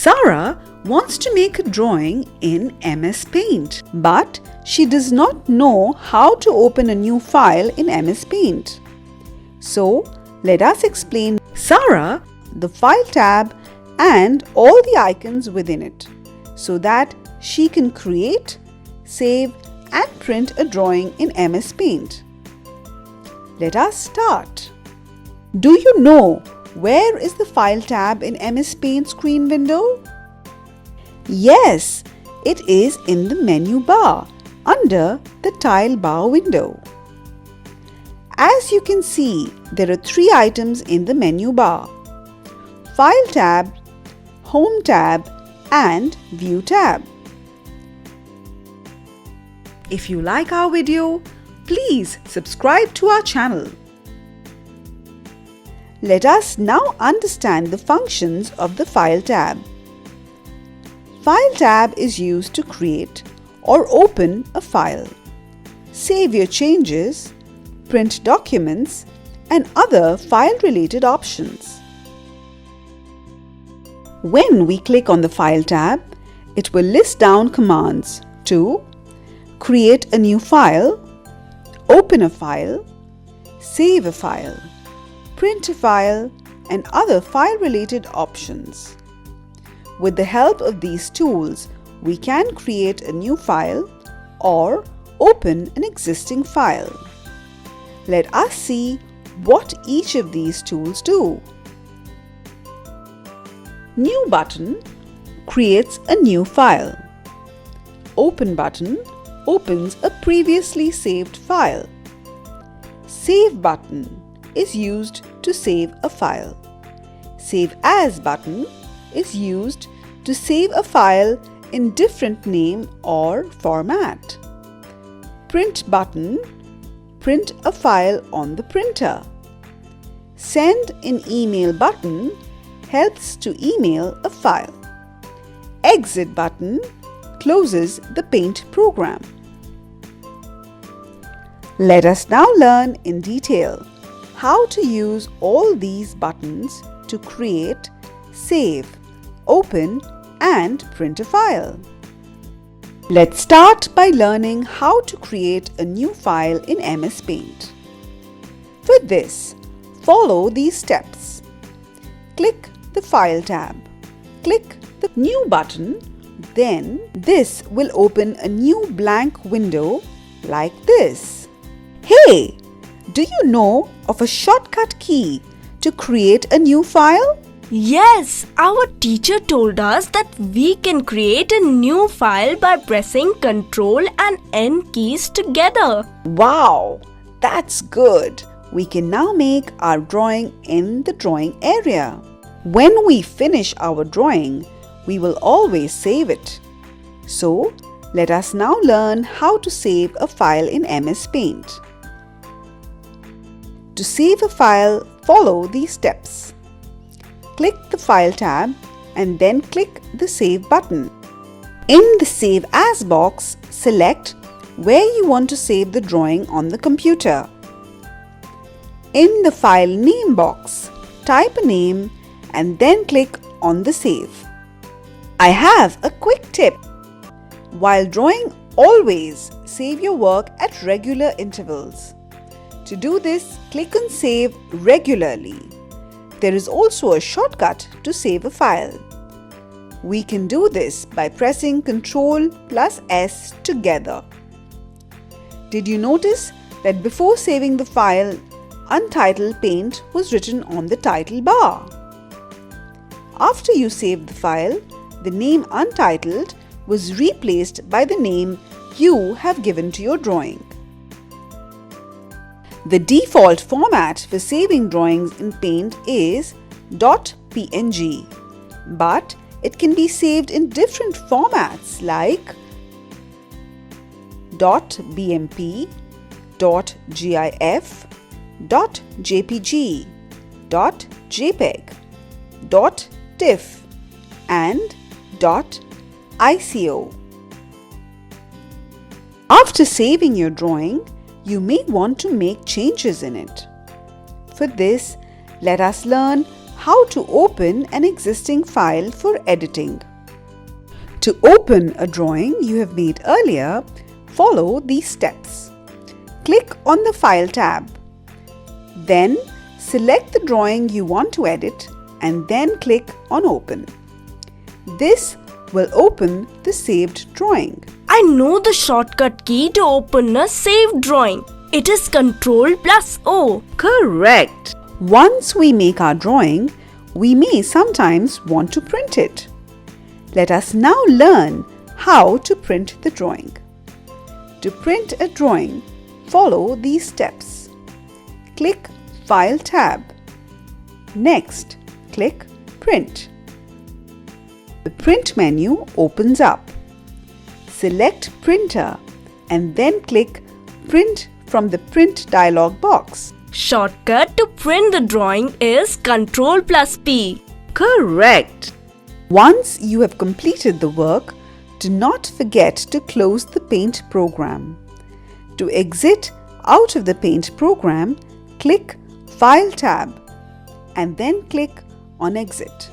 Sarah wants to make a drawing in MS Paint, but she does not know how to open a new file in MS Paint. So, let us explain Sarah the File tab and all the icons within it so that she can create, save and print a drawing in MS Paint. Let us start. Do you know where is the File tab in MS Paint screen window? Yes, it is in the menu bar under the tile bar window. As you can see, there are 3 items in the menu bar: File tab, Home tab and View tab. If you like our video, please subscribe to our channel. Let us now understand the functions of the File tab. File tab is used to create or open a file, save your changes, print documents, and other file-related options. When we click on the File tab, it will list down commands to create a new file, open a file, save a file, print a file, and other file-related options. With the help of these tools, we can create a new file or open an existing file. Let us see what each of these tools do. New button creates a new file. Open button opens a previously saved file. Save button is used to save a file. Save as button is used to save a file in different name or format. Print button print a file on the printer. Send an email button helps to email a file. Exit button closes the Paint program. Let us now learn in detail how to use all these buttons to create, save, open and print a file. Let's start by learning how to create a new file in MS Paint. For this, follow these steps. Click the File tab. Click the New button. Then this will open a new blank window like this. Hey! Do you know of a shortcut key to create a new file? Yes, our teacher told us that we can create a new file by pressing Ctrl and N keys together. Wow, that's good. We can now make our drawing in the drawing area. When we finish our drawing, we will always save it. So, let us now learn how to save a file in MS Paint. To save a file, follow these steps. Click the File tab and then click the Save button. In the Save As box, select where you want to save the drawing on the computer. In the File Name box, type a name and then click on the Save. I have a quick tip. While drawing, always save your work at regular intervals. To do this, click on Save regularly. There is also a shortcut to save a file. We can do this by pressing Ctrl plus S together. Did you notice that before saving the file, Untitled Paint was written on the title bar? After you saved the file, the name Untitled was replaced by the name you have given to your drawing. The default format for saving drawings in Paint is .png, but it can be saved in different formats like .bmp, .gif, .jpg, .jpeg, .tiff and .ICO. After saving your drawing, you may want to make changes in it. For this, let us learn how to open an existing file for editing. To open a drawing you have made earlier, follow these steps. Click on the File tab. Then select the drawing you want to edit and then click on Open. This will open the saved drawing. I know the shortcut key to open a saved drawing. It is Ctrl+O. Correct. Once we make our drawing, we may sometimes want to print it. Let us now learn how to print the drawing. To print a drawing, follow these steps. Click File tab. Next, click Print. The Print menu opens up. Select Printer and then click Print from the Print dialog box. Shortcut to print the drawing is Ctrl+P. Correct. Once you have completed the work, do not forget to close the Paint program. To exit out of the Paint program, click File tab and then click on Exit.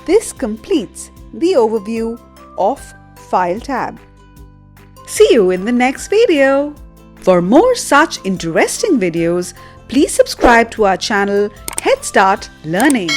This completes the overview of File tab. See you in the next video. For more such interesting videos, please subscribe to our channel Headstart Learning.